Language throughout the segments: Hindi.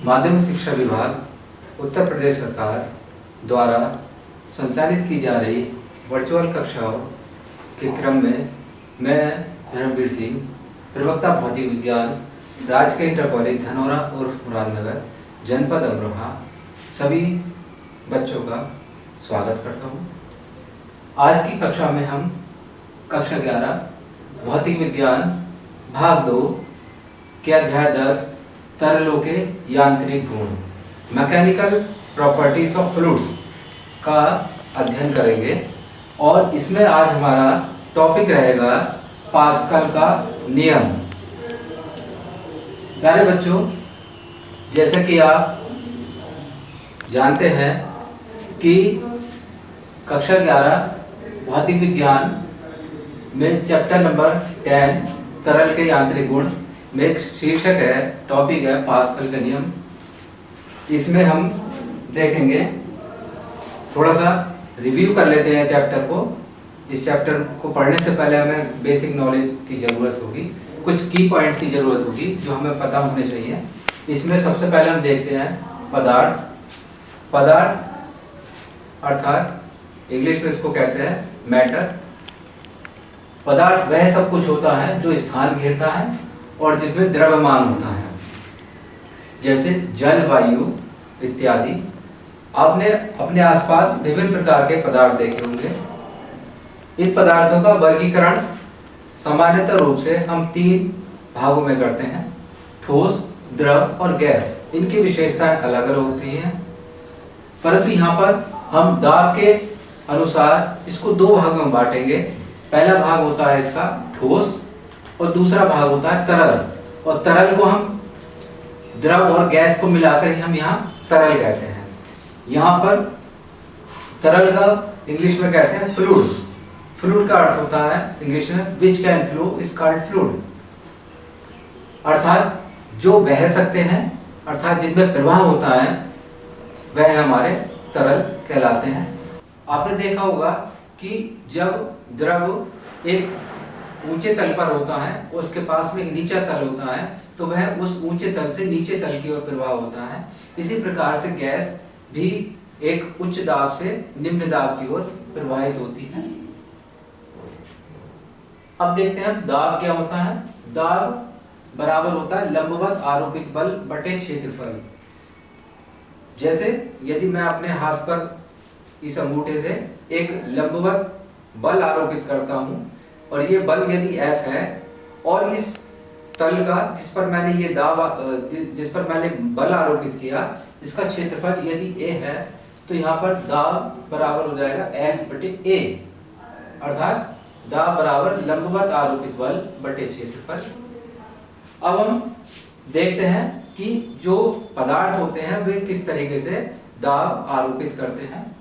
माध्यमिक शिक्षा विभाग उत्तर प्रदेश सरकार द्वारा संचालित की जा रही वर्चुअल कक्षाओं के क्रम में मैं धर्मवीर सिंह, प्रवक्ता भौतिक विज्ञान, राजकीय इंटर कॉलेज धनौरा और मुरादनगर, जनपद अमरोहा, सभी बच्चों का स्वागत करता हूँ। आज की कक्षा में हम कक्षा 11 भौतिक विज्ञान भाग 2 के अध्याय 10 तरलों के यांत्रिक गुण मैकेनिकल प्रॉपर्टीज ऑफ फ्लूइड्स का अध्ययन करेंगे और इसमें आज हमारा टॉपिक रहेगा पास्कल का नियम। प्यारे बच्चों, जैसे कि आप जानते हैं कि कक्षा 11 भौतिक विज्ञान में चैप्टर नंबर 10 तरल के यांत्रिक गुण में एक शीर्षक है, टॉपिक है पास्कल का नियम। इसमें हम देखेंगे, थोड़ा सा रिव्यू कर लेते हैं चैप्टर को। इस चैप्टर को पढ़ने से पहले हमें बेसिक नॉलेज की ज़रूरत होगी, कुछ की पॉइंट्स की ज़रूरत होगी जो हमें पता होने चाहिए। इसमें सबसे पहले हम देखते हैं पदार्थ अर्थात इंग्लिश में इसको कहते हैं मैटर। पदार्थ वह सब कुछ होता है जो स्थान घेरता है और जिसमें द्रव्यमान होता है, जैसे जल, वायु इत्यादि। आपने अपने आसपास विभिन्न प्रकार के पदार्थ देखे होंगे। इन पदार्थों का वर्गीकरण सामान्यतः रूप से हम 3 भागों में करते हैं, ठोस, द्रव और गैस। इनकी विशेषताएं अलग अलग होती हैं, परंतु यहाँ पर हम दाब के अनुसार इसको 2 भागों में बांटेंगे। पहला भाग होता है इसका ठोस और दूसरा भाग होता है तरल। और तरल को हम द्रव और गैस को मिलाकर हम यहाँ तरल कहते हैं। यहाँ पर तरल का इंग्लिश में कहते हैं फ्लूइड। फ्लूइड का अर्थ होता है इंग्लिश में which can flow is called fluid, अर्थात जो बह सकते हैं, अर्थात जिनमें प्रवाह होता है, वह हमारे तरल कहलाते हैं। आपने देखा होगा कि जब द्रव एक ऊंचे तल पर होता है और उसके पास में एक नीचा तल होता है, तो वह उस ऊंचे तल से नीचे तल की ओर प्रवाह होता है। इसी प्रकार से गैस भी एक उच्च दाब से निम्न दाब की ओर प्रवाहित होती है। अब देखते हैं दाब क्या होता है। दाब बराबर होता है लंबवत आरोपित बल बटे क्षेत्रफल। जैसे यदि मैं अपने हाथ पर इस अंगूठे से एक लंबवत बल आरोपित करता हूं और ये बल यदि F है और इस तल का जिस पर मैंने बल आरोपित किया, इसका क्षेत्रफल यदि A है, तो यहाँ पर दाब बराबर हो जाएगा F बटे A, अर्थात दाब बराबर लंबवत आरोपित बल बटे क्षेत्रफल। अब हम देखते हैं कि जो पदार्थ होते हैं वे किस तरीके से दाब आरोपित करते हैं।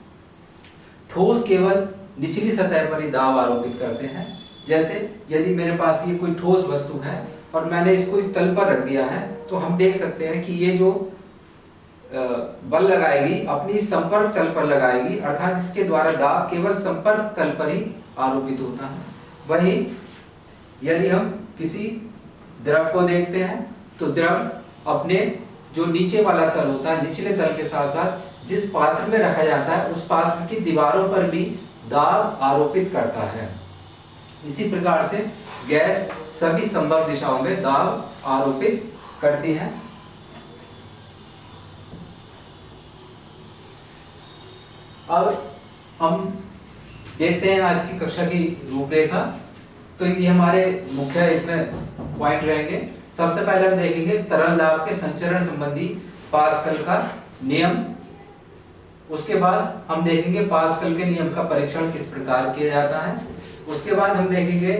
ठोस केवल निचली सतह पर ही दाब आरोपित करते हैं। जैसे यदि मेरे पास ये कोई ठोस वस्तु है और मैंने इसको इस तल पर रख दिया है, तो हम देख सकते हैं कि ये जो बल लगाएगी अपनी संपर्क तल पर लगाएगी, अर्थात इसके द्वारा दाब केवल संपर्क तल पर ही आरोपित होता है। वही यदि हम किसी द्रव को देखते हैं, तो द्रव अपने जो नीचे वाला तल होता है, निचले तल के साथ साथ जिस पात्र में रखा जाता है उस पात्र की दीवारों पर भी दाब आरोपित करता है। इसी प्रकार से गैस सभी संभव दिशाओं में दाब आरोपित करती है। अब हम देखते हैं आज की कक्षा की रूपरेखा। तो ये हमारे मुख्य इसमें पॉइंट रहेंगे। सबसे पहले हम देखेंगे तरल दाब के संचरण संबंधी पास्कल का नियम। उसके बाद हम देखेंगे पास्कल के नियम का परीक्षण किस प्रकार किया जाता है। उसके बाद हम देखेंगे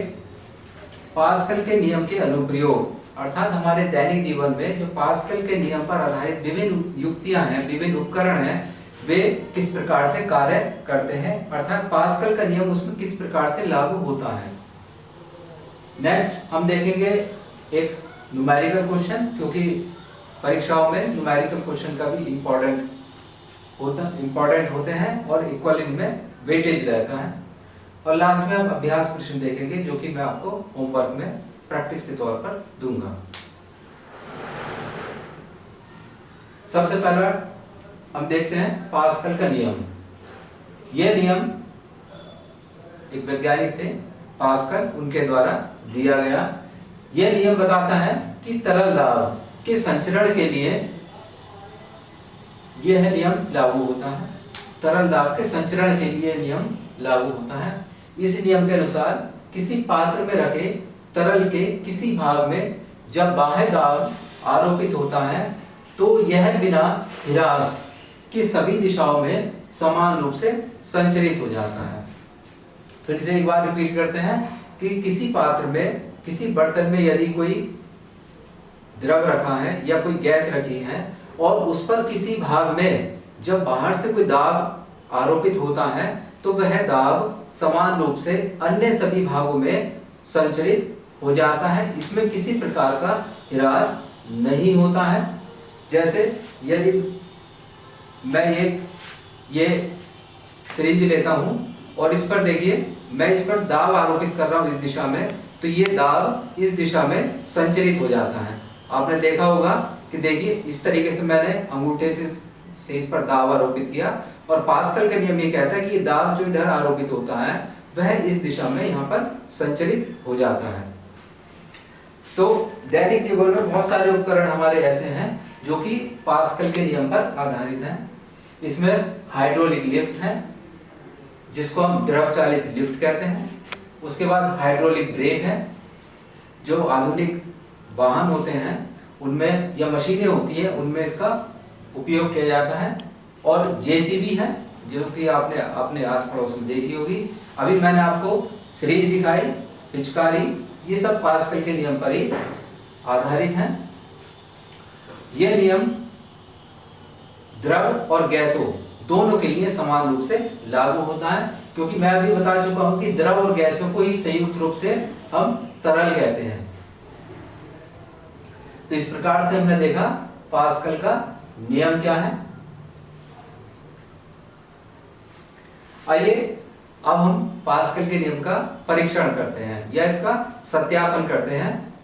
पास्कल के नियम के अनुप्रयोग, अर्थात हमारे दैनिक जीवन में जो पास्कल के नियम पर आधारित विभिन्न युक्तियां हैं, विभिन्न उपकरण हैं, वे किस प्रकार से कार्य करते हैं, अर्थात पास्कल का नियम उसमें किस प्रकार से लागू होता है। नेक्स्ट हम देखेंगे एक न्यूमेरिकल क्वेश्चन, क्योंकि परीक्षाओं में न्यूमेरिकल क्वेश्चन का भी इम्पोर्टेंट होते हैं और इक्वल इनमें वेटेज रहता है। और लास्ट में हम अभ्यास प्रश्न देखेंगे जो कि मैं आपको होमवर्क में प्रैक्टिस के तौर पर दूंगा। सबसे पहला हम देखते हैं पास्कल का नियम। यह नियम एक वैज्ञानिक थे पास्कल, उनके द्वारा दिया गया। यह नियम बताता है कि तरल दाब के संचरण के लिए यह नियम लागू होता है। तरल दाब के संचरण के लिए नियम लागू होता है। इस नियम के अनुसार किसी पात्र में रखे तरल के किसी भाग में जब बाह्य दाब आरोपित होता है तो यह बिना ह्रास के सभी दिशाओं में समान रूप से संचरित हो जाता है। फिर से एक बार रिपीट करते हैं कि किसी पात्र में, किसी बर्तन में यदि कोई द्रव रखा है या कोई गैस रखी है और उस पर किसी भाग में जब बाहर से कोई दाब आरोपित होता है तो वह दाब समान रूप से अन्य सभी भागों में संचरित हो जाता है। इसमें किसी प्रकार का ह्रास नहीं होता है। जैसे यदि मैं ये सिरिंज लेता हूं और इस पर देखिए मैं इस पर दाब आरोपित कर रहा हूं इस दिशा में, तो ये दाब इस दिशा में संचरित हो जाता है। आपने देखा होगा कि देखिए इस तरीके से मैंने अंगूठे से इस पर दाब आरोपित किया और पास्कल का नियम ये कहता है कि ये दाब जो इधर आरोपित होता है वह इस दिशा में यहाँ पर संचरित हो जाता है। तो दैनिक जीवन में बहुत सारे उपकरण हमारे ऐसे हैं जो कि पास्कल के नियम पर आधारित हैं। इसमें हाइड्रोलिक लिफ्ट है जिसको हम द्रव चालित लिफ्ट कहते हैं। उसके बाद हाइड्रोलिक ब्रेक है, जो आधुनिक वाहन होते हैं उनमें या मशीनें होती हैं उनमें इसका उपयोग किया जाता है। और जेसीबी है जो कि आपने अपने आस पड़ोस में देखी होगी। अभी मैंने आपको सिरिंज दिखाई, पिचकारी, ये सब पास्कल के नियम पर ही आधारित हैं। यह नियम द्रव और गैसों दोनों के लिए समान रूप से लागू होता है, क्योंकि मैं अभी बता चुका हूं कि द्रव और गैसों को ही संयुक्त रूप से हम तरल कहते हैं। तो इस प्रकार से हमने देखा पास्कल का नियम क्या है। आइए अब हम पास्कल के नियम का परीक्षण करते हैं या इसका सत्यापन करते हैं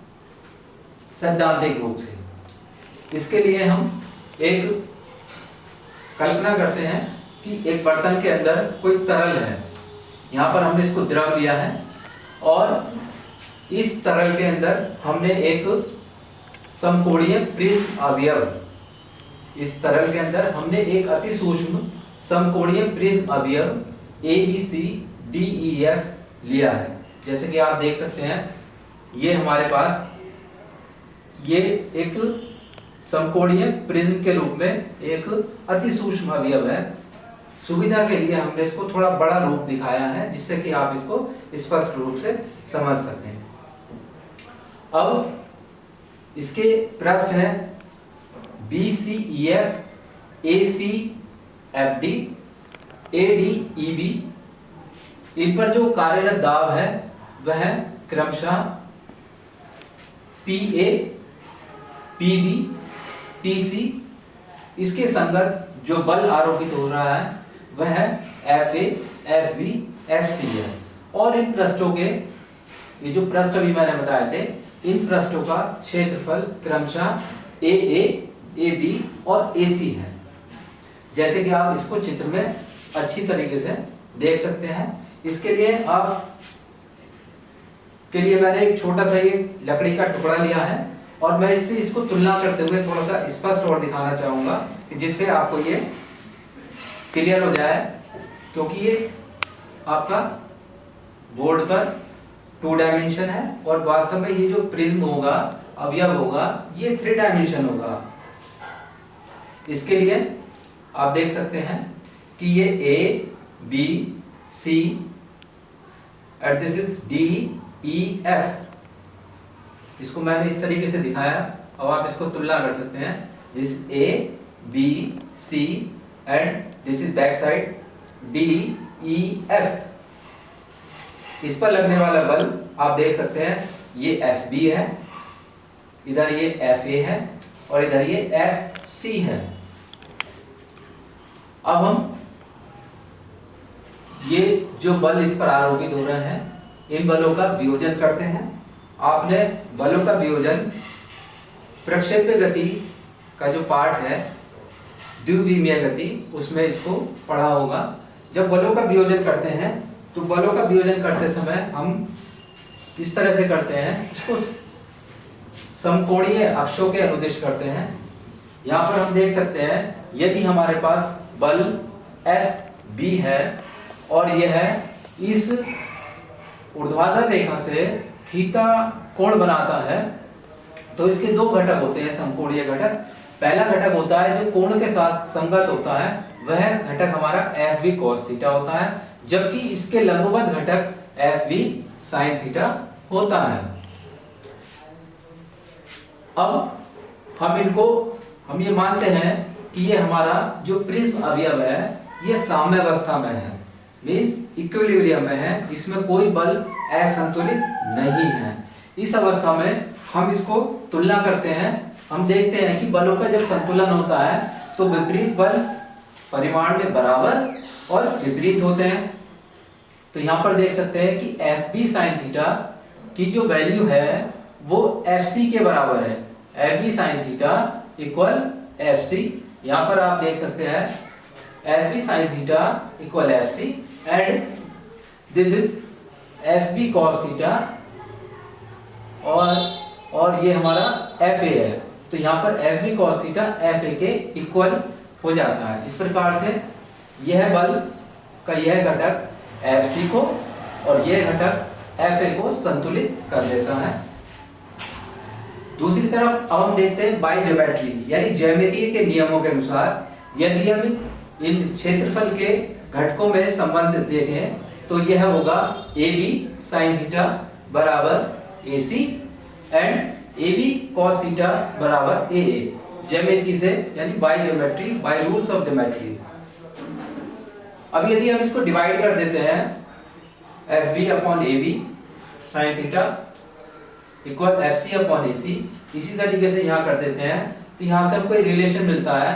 सैद्धांतिक रूप से। इसके लिए हम एक कल्पना करते हैं कि एक बर्तन के अंदर कोई तरल है। यहाँ पर हमने इसको द्रव लिया है और इस तरल के अंदर हमने एक समकोणीय प्रिज्म अवयव, इस तरल के अंदर हमने एक अति सूक्ष्म समकोणीय प्रिज्म अवयव ABCDEF लिया है। जैसे कि आप देख सकते हैं ये हमारे पास ये एक समकोणीय प्रिज्म के रूप में एक अति सूक्ष्म अवयव है। सुविधा के लिए हमने इसको थोड़ा बड़ा रूप दिखाया है जिससे कि आप इसको स्पष्ट रूप से समझ सकें। अब इसके पृष्ठ है BCEF, ACFD, ADEB। इन पर जो कार्यरत दाब है वह क्रमशः PA, PB, PC। इसके संगत जो बल आरोपित हो रहा है वह FA, FB, FC है। और इन पृष्ठों के, ये जो पृष्ठ अभी मैंने बताए थे, इन पृष्ठों का क्षेत्रफल क्रमशः AA, AB और AC है। जैसे कि आप इसको चित्र में अच्छी तरीके से देख सकते हैं। इसके लिए मैंने एक छोटा सा ये लकड़ी का टुकड़ा लिया है और मैं इससे इसको तुलना करते हुए थोड़ा सा स्पष्ट और दिखाना चाहूंगा जिससे आपको ये क्लियर हो जाए, क्योंकि ये आपका बोर्ड पर 2 डायमेंशन है और वास्तव में ये जो प्रिज्म होगा, अवयव होगा, ये 3 डायमेंशन होगा। इसके लिए आप देख सकते हैं कि ये A, B, C and this is D, E, F। इसको मैंने इस तरीके से दिखाया। अब आप इसको तुलना कर सकते हैं। This A, B, C and this is back side D, E, F। इस पर लगने वाला बल आप देख सकते हैं, ये FB है, इधर ये FA है और इधर ये FC है। अब हम ये जो बल इस पर आरोपित हो रहे हैं, इन बलों का वियोजन करते हैं। आपने बलों का वियोजन प्रक्षेप्य गति का जो पार्ट है द्विविमीय गति, उसमें इसको पढ़ा होगा। जब बलों का वियोजन करते हैं तो बलों का वियोजन करते समय हम इस तरह से करते हैं, इसको समकोणीय अक्षों के अनुदिश करते हैं। यहाँ पर हम देख सकते हैं यदि हमारे पास बल FB है और यह इस ऊर्ध्वाधर रेखा से थीटा कोण बनाता है, तो इसके दो घटक होते हैं समकोणीय घटक। पहला घटक होता है जो कोण के साथ संगत होता है, वह घटक हमारा FB cos थीटा होता है, जबकि इसके लंबवत घटक FB sin थीटा होता है। अब हम ये मानते हैं कि ये हमारा जो प्रिज्म अवयव है ये साम्यावस्था में है, मींस इक्विलिब्रियम में है, इसमें कोई बल असंतुलित नहीं है। इस अवस्था में हम इसको तुलना करते हैं, हम देखते हैं कि बलों का जब संतुलन होता है तो विपरीत बल परिमाण में बराबर और विपरीत होते हैं। तो यहाँ पर देख सकते हैं कि FB sin थीटा की जो वैल्यू है वो FC के बराबर है, FB sin theta equal FC। यहाँ पर आप देख सकते हैं FB sin theta equal FC and this is FB cos theta और ये हमारा FA है, तो यहाँ पर FB cos थीटा FA के इक्वल हो जाता है। इस प्रकार से यह बल का यह घटक FC को और यह घटक FA को संतुलित कर देता है। दूसरी तरफ अब हम देखते हैं बाय ज्योमेट्री यानी ज्यामितीय के नियमों के अनुसार यदि हम इन क्षेत्रफल के घटकों में संबंध देखें तो यह होगा AB sin थीटा बराबर AC and AB cos theta बराबर AA, ज्यामिति से यानी by geometry, by rules of geometry. अब यदि हम इसको डिवाइड कर देते हैं FB upon AB sin theta equal FC upon AC, इसी तरीके से यहाँ कर देते हैं तो यहाँ से हमको एक रिलेशन मिलता है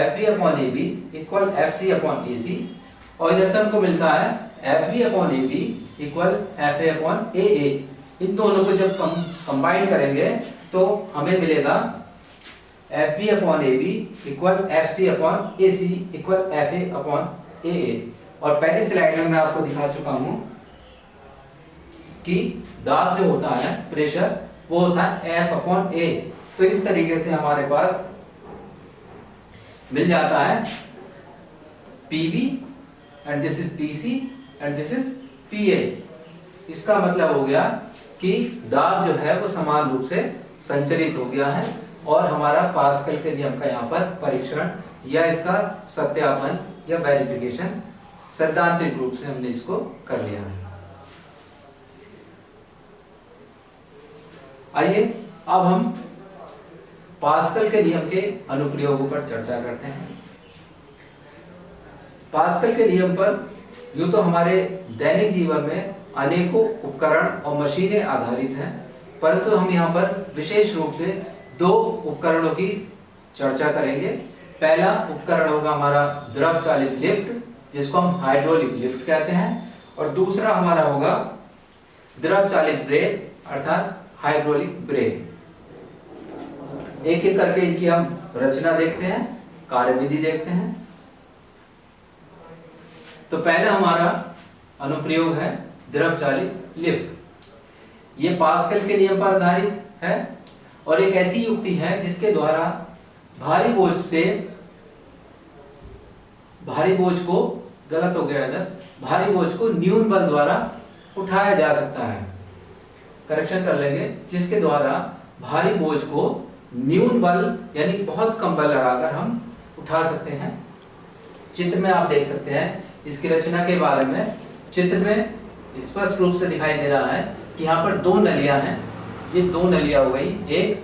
FB upon AB equal FC upon AC, और जैसे हमको मिलता है FB upon AB equal FA upon AA। इन दोनों को जब कंबाइन करेंगे तो हमें मिलेगा FB upon AB equal FC upon AC equal FA upon AA। और पहली स्लाइड में मैं आपको दिखा चुका हूं कि दाब जो होता है, प्रेशर, वो होता है F अपॉन A। तो इस तरीके से हमारे पास मिल जाता है PB and this is PC and this is PA। इसका मतलब हो गया कि दाब जो है वो समान रूप से संचरित हो गया है और हमारा पास्कल के नियम का यहाँ पर परीक्षण या इसका सत्यापन या वेरिफिकेशन सैद्धांतिक रूप से हमने इसको कर लिया है। आइए अब हम पास्कल के नियम के अनुप्रयोगों पर चर्चा करते हैं। पास्कल के नियम पर यूं तो हमारे दैनिक जीवन में अनेकों उपकरण और मशीनें आधारित हैं, परंतु हम यहाँ पर विशेष रूप से दो उपकरणों की चर्चा करेंगे। पहला उपकरण होगा हमारा द्रव चालित लिफ्ट, जिसको हम हाइड्रोलिक लिफ्ट कहते हैं, और दूसरा हमारा होगा द्रव चालित ब्रेक अर्थात हाइड्रोलिक ब्रेक। एक एक करके इनकी हम रचना देखते हैं, कार्यविधि देखते हैं। तो पहला हमारा अनुप्रयोग है द्रव चालित लिफ्ट। ये पास्कल के नियम पर आधारित है और एक ऐसी युक्ति है जिसके द्वारा भारी बोझ को न्यून बल द्वारा उठाया जा सकता है। करेक्शन कर लेंगे, जिसके द्वारा भारी बोझ को न्यून बल यानी बहुत कम बल लगाकर हम उठा सकते हैं। चित्र में आप देख सकते हैं इसकी रचना के बारे में। चित्र में स्पष्ट रूप से दिखाई दे रहा है कि यहाँ पर दो नलियां हैं, ये दो नलियां हो गई एक,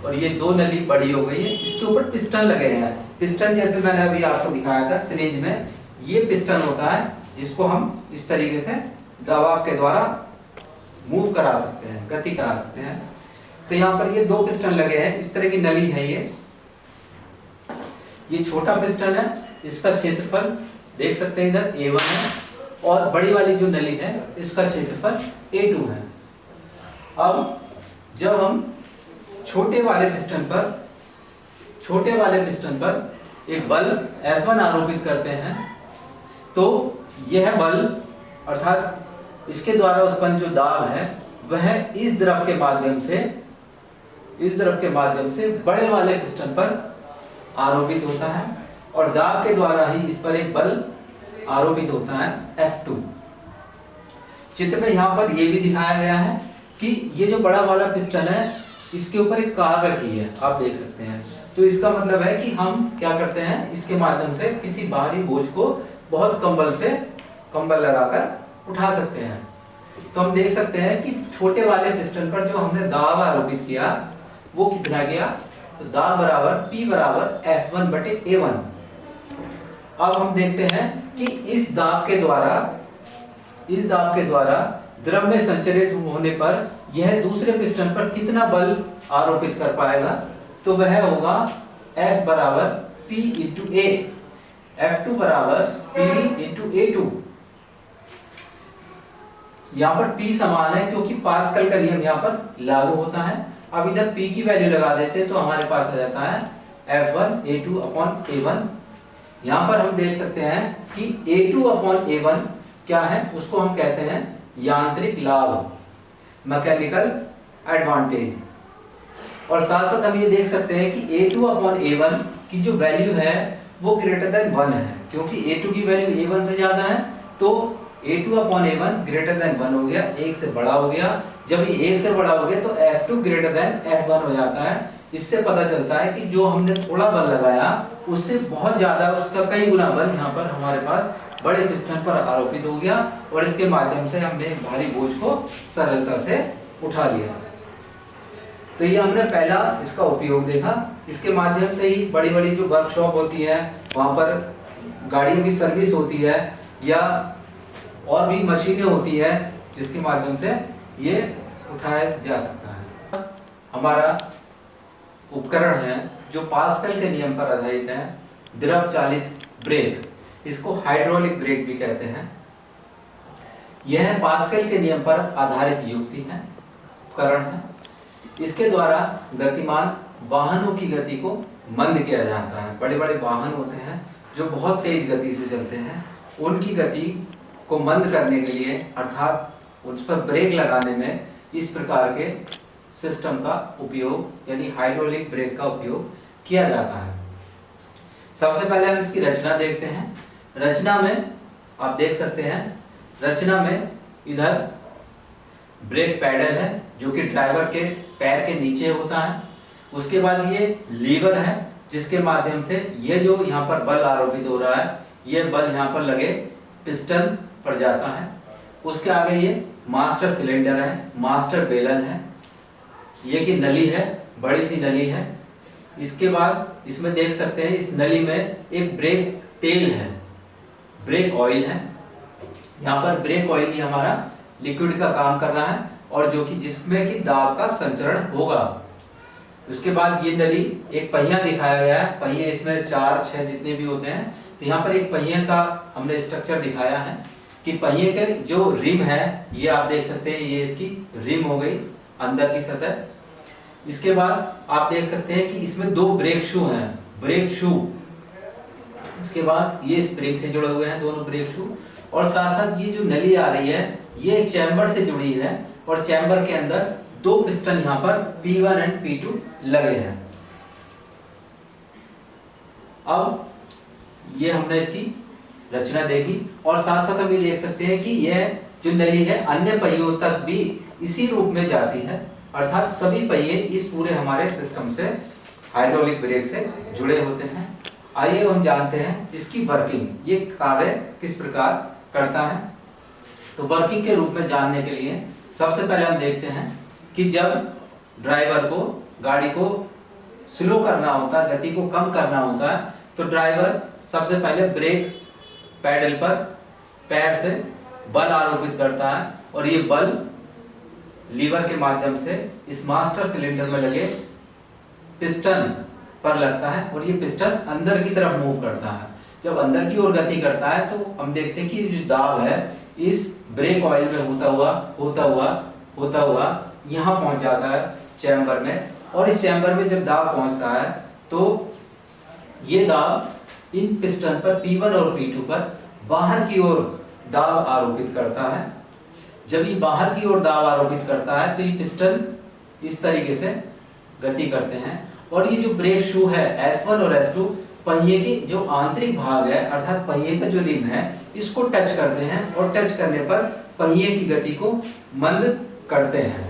और ये दो नली बड़ी हो गई है। इसके ऊपर पिस्टन लगे हैं। पिस्टन जैसे मैंने अभी आपको दिखाया था सिरिंज में, ये पिस्टन होता है जिसको हम इस तरीके से दबाव के द्वारा मूव करा सकते हैं, गति करा सकते हैं। तो यहाँ पर ये दो पिस्टन लगे हैं, इस तरह की नली है ये छोटा पिस्टन है, इसका क्षेत्रफल देख सकते हैं इधर A1 है, और बड़ी वाली जो नली है इसका क्षेत्रफल A2 है। अब जब हम छोटे वाले पिस्टन पर एक बल F1 आरोपित करते हैं, तो यह बल अर्थात इसके द्वारा उत्पन्न जो दाब है वह इस द्रव के माध्यम से बड़े वाले पिस्टन पर आरोपित होता है और दाब के द्वारा ही इस पर एक बल आरोपित होता है F2। चित्र में यहाँ पर यह भी दिखाया गया है कि ये जो बड़ा वाला पिस्टन है इसके ऊपर एक कार रखी है, आप देख सकते हैं। तो इसका मतलब है कि हम क्या करते हैं, इसके माध्यम से किसी बाहरी बोझ को बहुत कंबल लगाकर उठा सकते हैं। तो हम देख सकते हैं कि छोटे वाले पिस्टन पर जो हमने दाब आरोपित किया वो कितना गया, तो दाब बराबर P बराबर F1 बटे A1। अब हम देखते हैं कि इस दाब के द्वारा द्रव में संचरित होने पर यह दूसरे पिस्टन पर कितना बल आरोपित कर पाएगा, तो वह होगा F बराबर P इंटू A, F2 बराबर P इंटू A2। यहाँ पर P समान है क्योंकि पास्कल का नियम यहाँ पर लागू होता है। अब इधर P की वैल्यू लगा देते हैं तो हमारे पास आ जाता है F1 A2 अपॉन A1। यहाँ पर हम देख सकते हैं कि A2 अपॉन A1 क्या है, उसको हम कहते हैं यांत्रिक लाभ, मैकेनिकल एडवांटेज। और साथ साथ हम ये देख सकते हैं कि A2 अपॉन A1 की जो वैल्यू है वो ग्रेटर देन 1 है, क्योंकि A2 की वैल्यू A1 से ज्यादा है तो A2 upon A1 greater than 1 हो गया, 1 से बड़ा हो गया। जब ये 1 से बड़ा हो गया तो F2 ग्रेटर देन F1 हो जाता है। इससे पता चलता है कि जो हमने थोड़ा बल लगाया उससे बहुत ज्यादा, उसका कई गुना बल यहाँ पर हमारे पास बड़े पिस्टन पर आरोपित हो गया और इसके माध्यम से हमने भारी बोझ को सरलता से उठा लिया। तो ये हमने पहला इसका उपयोग देखा। इसके माध्यम से ही बड़ी बड़ी जो वर्कशॉप होती है वहां पर गाड़ियों की सर्विस होती है या और भी मशीनें होती है जिसके माध्यम से ये उठाया जा सकता है। हमारा उपकरण है जो पास्कल के नियम पर आधारित है, द्रव चालित ब्रेक, इसको हाइड्रोलिक ब्रेक भी कहते हैं। यह पास्कल के नियम पर आधारित युक्ति है, उपकरण है। इसके द्वारा गतिमान वाहनों की गति को मंद किया जाता है। बड़े बड़े वाहन होते हैं जो बहुत तेज गति से चलते हैं, उनकी गति को मंद करने के लिए अर्थात उस पर ब्रेक लगाने में इस प्रकार के सिस्टम का उपयोग यानी हाइड्रोलिक ब्रेक का उपयोग किया जाता है। सबसे पहले हम इसकी रचना देखते हैं। रचना में आप देख सकते हैं, रचना में इधर ब्रेक पैडल है जो कि ड्राइवर के पैर के नीचे होता है। उसके बाद ये लीवर है जिसके माध्यम से ये जो यहाँ पर बल आरोपित हो रहा है ये बल यहाँ पर लगे पिस्टन पर जाता है। उसके आगे ये मास्टर सिलेंडर है, मास्टर बेलन है, ये की नली है, बड़ी सी नली है। इसके बाद इसमें देख सकते हैं इस नली में एक ब्रेक तेल है, ब्रेक ऑयल है। यहाँ पर ब्रेक ऑयल ही हमारा लिक्विड का काम कर रहा है और जो कि जिसमें कि दाब का संचरण होगा। उसके बाद ये नली एक पहिया दिखाया गया है, पहिए इसमें 4-6 जितने भी होते हैं। तो यहाँ पर एक पहिए का हमने स्ट्रक्चर दिखाया है कि पहिए के जो रिम है ये आप देख सकते हैं, ये इसकी रिम हो गई अंदर की सतह। इसके बाद आप देख सकते हैं कि इसमें 2 ब्रेक शू हैं, ब्रेक शू। इसके बाद ये स्प्रिंग से जुड़े हुए हैं दोनों ब्रेक शू और साथ साथ ये जो नली आ रही है ये एक चैम्बर से जुड़ी है और चैम्बर के अंदर 2 पिस्टन यहाँ पर P1 एंड P2 लगे हैं। अब ये हमने इसकी रचना देखी और साथ साथ हम ये देख सकते हैं कि यह जो नली है अन्य पहियों तक भी इसी रूप में जाती है, अर्थात सभी पहिए इस पूरे हमारे सिस्टम से हाइड्रोलिक ब्रेक से जुड़े होते हैं। आइए हम जानते हैं इसकी वर्किंग, ये कार्य किस प्रकार करता है। तो वर्किंग के रूप में जानने के लिए सबसे पहले हम देखते हैं कि जब ड्राइवर को गाड़ी को स्लो करना होता है, गति को कम करना होता है, तो ड्राइवर सबसे पहले ब्रेक पैडल पर पैर से बल आरोपित करता है और ये बल लीवर के माध्यम से इस मास्टर सिलेंडर में लगे पिस्टन पर लगता है और ये पिस्टन अंदर की तरफ मूव करता है। जब अंदर की ओर गति करता है तो हम देखते हैं कि जो दाब है इस ब्रेक ऑयल में होता हुआ यहाँ पहुंच जाता है चैम्बर में और इस चैम्बर में जब दाब पहुंचता है तो ये दाब इन पिस्टन पर P1 और P2 पर बाहर की ओर दाब आरोपित करता है। जब ये बाहर की ओर दाब आरोपित करता है तो ये पिस्टन इस तरीके से गति करते हैं और ये जो ब्रेक शू है S1 और S2 पहिए के जो आंतरिक भाग है अर्थात पहिए का जो रिम है इसको टच करते हैं और टच करने पर पहिए की गति को मंद करते हैं।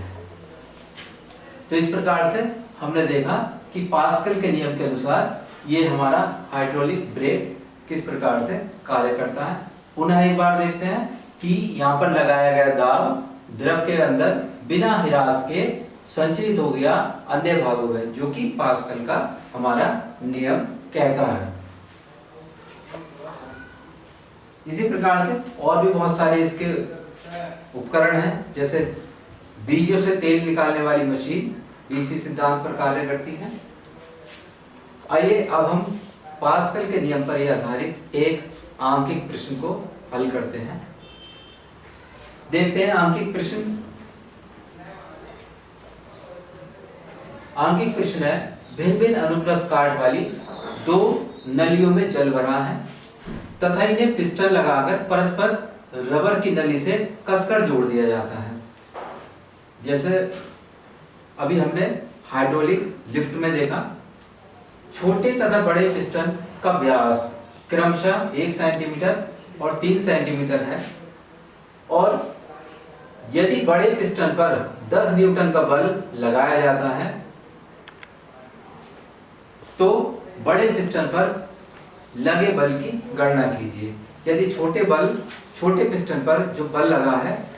तो इस प्रकार से हमने देखा कि पास्कल के नियम के अनुसार ये हमारा हाइड्रोलिक ब्रेक किस प्रकार से कार्य करता है। पुनः एक बार देखते हैं कि यहाँ पर लगाया गया दाब द्रव के अंदर बिना हिरास के संचरित हो गया अन्य भागों में, जो कि पास्कल का हमारा नियम कहता है। इसी प्रकार से और भी बहुत सारे इसके उपकरण हैं, जैसे बीजों से तेल निकालने वाली मशीन इसी सिद्धांत पर कार्य करती है। आइए अब हम पास्कल के नियम पर आधारित एक आंकिक प्रश्न को हल करते हैं। देखते हैं आंकिक प्रश्न। आंकिक प्रश्न है, भिन्न भिन्न अनुप्रस्थ काट वाली दो नलियों में जल भरा है तथा इन्हें पिस्टन लगाकर परस्पर रबर की नली से कसकर जोड़ दिया जाता है। जैसे अभी हमने हाइड्रोलिक लिफ्ट में देखा, छोटे तथा बड़े पिस्टन का व्यास क्रमशः 1 सेंटीमीटर और 3 सेंटीमीटर है और यदि बड़े पिस्टन पर 10 न्यूटन का बल लगाया जाता है तो बड़े पिस्टन पर लगे बल की गणना कीजिए। यदि छोटे पिस्टन पर जो बल लगा है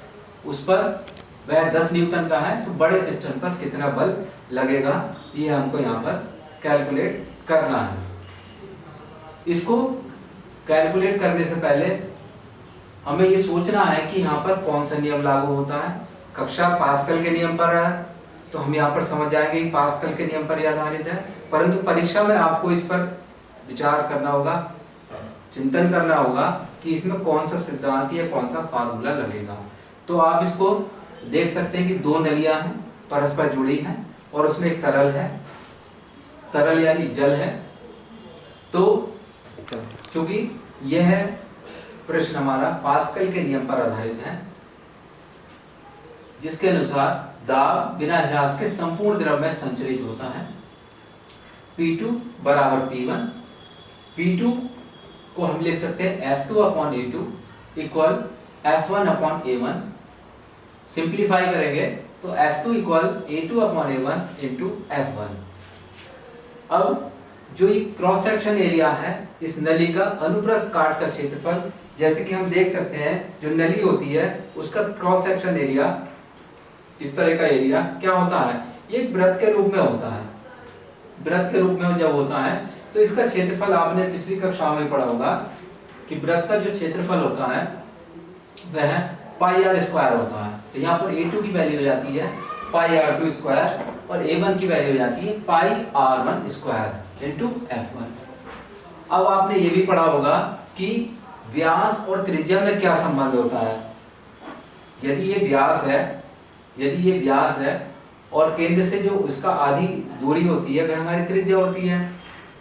उस पर वह 10 न्यूटन का है तो बड़े पिस्टन पर कितना बल लगेगा, ये हमको यहाँ पर कैलकुलेट करना है। इसको कैलकुलेट करने से पहले हमें ये सोचना है कि यहाँ पर कौन सा नियम लागू होता है। कक्षा पास्कल के नियम पर है तो हम यहाँ पर समझ जाएंगे कि पास्कल के नियम पर यह आधारित है, परंतु परीक्षा में आपको इस पर विचार करना होगा, चिंतन करना होगा कि इसमें कौन सा सिद्धांत या कौन सा फार्मूला लगेगा। तो आप इसको देख सकते हैं कि दो नलियां हैं, परस्पर जुड़ी हैं और उसमें एक तरल है, तरल यानी जल है। तो चूंकि यह प्रश्न हमारा पास्कल के नियम पर आधारित है, जिसके अनुसार दाब बिना ह्रास के संपूर्ण द्रव में संचरित होता है। P2 बराबर P1, P2 को हम लिख सकते हैं F2/A2 इक्वल F1/A1। सिंप्लीफाई करेंगे तो F2 equal A2/A1 into F1। अब जो ये क्रॉस सेक्शन एरिया है इस नली का अनुप्रस्थ काट का क्षेत्रफल, जैसे कि हम देख सकते हैं जो नली होती है उसका क्रॉस सेक्शन एरिया, इस तरह का एरिया क्या होता है, ये एक वृत्त के रूप में होता है। वृत्त के रूप में जब होता है तो इसका क्षेत्रफल आपने पिछली कक्षा में पढ़ा होगा कि वृत्त का जो क्षेत्रफल होता है वह पाई r स्क्वायर होता है। तो यहाँ पर A2 की वैल्यू हो जाती है पाई r2 स्क्वायर और A1 की वैल्यू हो जाती है पाई r1 स्क्वायर इंटू F1। अब आपने ये भी पढ़ा होगा कि व्यास और त्रिज्या में क्या संबंध होता है। यदि ये व्यास है और केंद्र से जो उसका आधी दूरी होती है वह हमारी त्रिज्या होती है,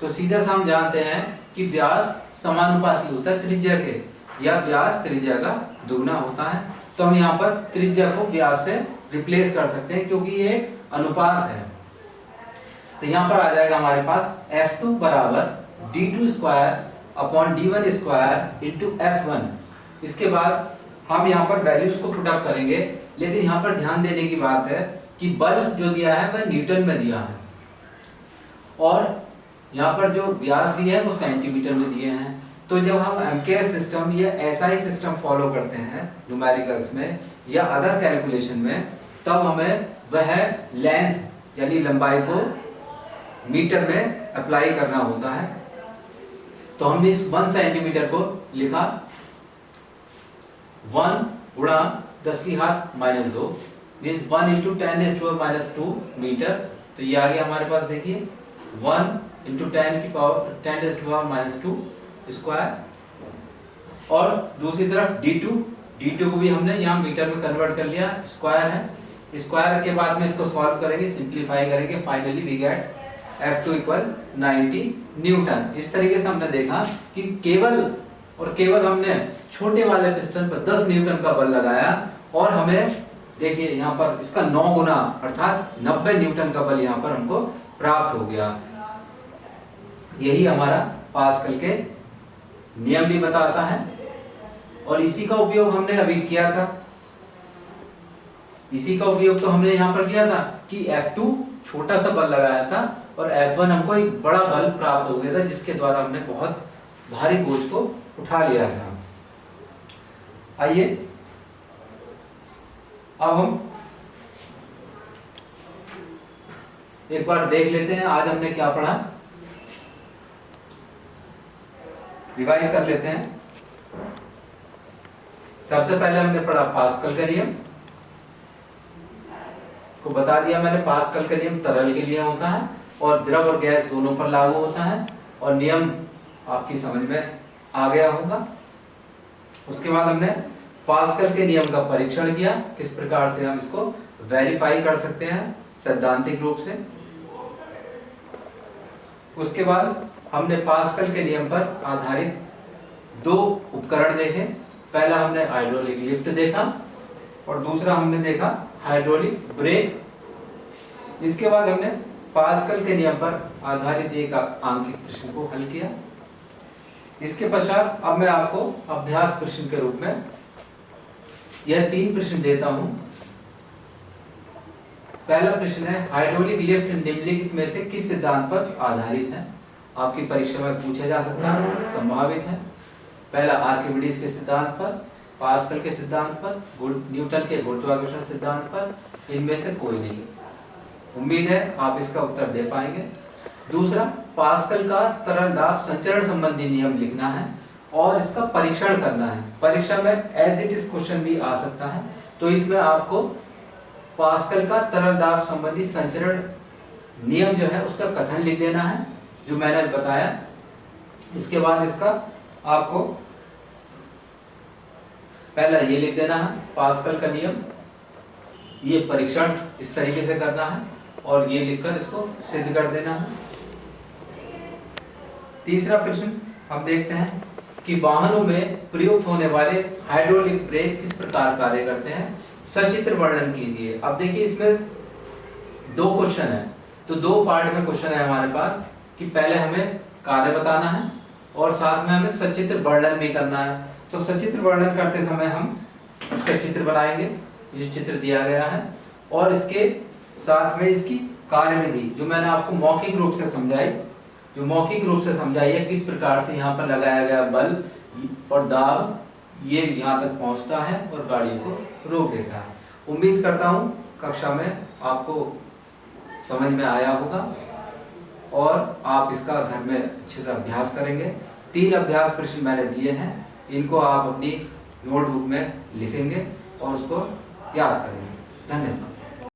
तो सीधा सा हम जानते हैं कि व्यास समानुपाती होता है त्रिज्या के, या व्यास त्रिज्या का दुगना होता है। तो हम यहाँ पर त्रिज्या को व्यास से रिप्लेस कर सकते हैं क्योंकि ये एक अनुपात है। तो यहाँ पर आ जाएगा हमारे पास F2 बराबर D2 square upon D1 square into F1। इसके बाद हम यहाँ पर वैल्यूज को पुट अप करेंगे, लेकिन यहाँ पर ध्यान देने की बात है कि बल जो दिया है वह न्यूटन में दिया है और यहाँ पर जो व्यास दिया है वो सेंटीमीटर में दिए हैं। तो जब हम एमकेएस सिस्टम या एसआई सिस्टम फॉलो करते हैं न्यूमेरिकल्स में या अदर कैलकुलेशन में, तब हमें वह लेंथ यानी लंबाई को मीटर में अप्लाई करना होता है। तो हमने इस 1 सेंटीमीटर को लिखा 1 गुणा 10 की घात -2 मीन्स 1 इंटू 10⁻²² मीटर। तो ये आ गया हमारे पास, देखिए 1 इंटू 10⁻² स्क्वायर। और दूसरी तरफ D2 को भी हमने यहाँ मीटर में कन्वर्ट कर लिया, स्क्वायर है। स्क्वायर के बाद में इसको सॉल्व करेंगे, सिंप्लीफाई करेंगे, finally we get F2 equal 90 newton. इस तरीके से हमने देखा कि केवल और केवल हमने छोटे वाले पिस्टन पर 10 न्यूटन का बल लगाया और हमें देखिए यहाँ पर इसका 9 गुना अर्थात 90 न्यूटन का बल यहाँ पर हमको प्राप्त हो गया। यही हमारा पास्कल के नियम भी बताता है और इसी का उपयोग हमने अभी किया था। इसी का उपयोग तो हमने यहाँ पर किया था कि F2 छोटा सा बल लगाया था और F1 हमको एक बड़ा बल प्राप्त हो गया था जिसके द्वारा हमने बहुत भारी बोझ को उठा लिया था। आइए अब हम एक बार देख लेते हैं आज हमने क्या पढ़ा, रिवाइज कर लेते हैं। सबसे पहले हमने पढ़ा पास्कल का नियम को बता दिया मैंने। पास्कल का नियम तरल के लिए होता है और द्रव और गैस दोनों पर लागू होता है और नियम आपकी समझ में आ गया होगा। उसके बाद हमने पास्कल के नियम का परीक्षण किया, किस प्रकार से हम इसको वेरीफाई कर सकते हैं सैद्धांतिक रूप से। उसके बाद हमने पास्कल के नियम पर आधारित दो उपकरण देखे। पहला हमने हाइड्रोलिक लिफ्ट देखा और दूसरा हमने देखा हाइड्रोलिक ब्रेक। इसके बाद हमने पास्कल के नियम पर आधारित एक आंकिक प्रश्न को हल किया। इसके पश्चात अब मैं आपको अभ्यास प्रश्न के रूप में यह 3 प्रश्न देता हूं। पहला प्रश्न है हाइड्रोलिक लिफ्ट निम्नलिखित में से किस सिद्धांत पर आधारित है। आपकी परीक्षा में पूछा जा सकता है, संभावित है। पहला आर्किमिडीज के सिद्धांत पर, पास्कल के सिद्धांत पर, न्यूटन के गुरुत्वाकर्षण सिद्धांत पर, इनमें से कोई नहीं। उम्मीद है आप इसका उत्तर दे पाएंगे। दूसरा, पास्कल का तरल दाब संचरण संबंधी नियम लिखना है और इसका परीक्षण करना है। परीक्षा में एज इट इज क्वेश्चन भी आ सकता है, तो इसमें आपको पास्कल का तरल दाब संबंधी संचरण नियम जो है उसका कथन लिख देना है जो मैंने बताया। इसके बाद इसका आपको पहला ये लिख देना है पास्कल का नियम, ये परीक्षण इस तरीके से करना है और ये लिखकर इसको सिद्ध कर देना है। तीसरा प्रश्न हम देखते हैं कि वाहनों में प्रयुक्त होने वाले हाइड्रोलिक ब्रेक किस प्रकार कार्य करते हैं, सचित्र वर्णन कीजिए। अब देखिए इसमें 2 क्वेश्चन है, तो 2 पार्ट में क्वेश्चन है हमारे पास कि पहले हमें कार्य बताना है और साथ में हमें सचित्र वर्णन भी करना है। तो सचित्र वर्णन करते समय हम इसका चित्र बनाएंगे, ये चित्र दिया गया है और इसके साथ में इसकी कार्यविधि जो मैंने आपको मौखिक रूप से समझाई है, किस प्रकार से यहाँ पर लगाया गया बल और दाब ये यहाँ तक पहुँचता है और गाड़ी को रोक देता है। उम्मीद करता हूँ कक्षा में आपको समझ में आया होगा और आप इसका घर में अच्छे से अभ्यास करेंगे। 3 अभ्यास प्रश्न मैंने दिए हैं, इनको आप अपनी नोटबुक में लिखेंगे और उसको याद करेंगे। धन्यवाद।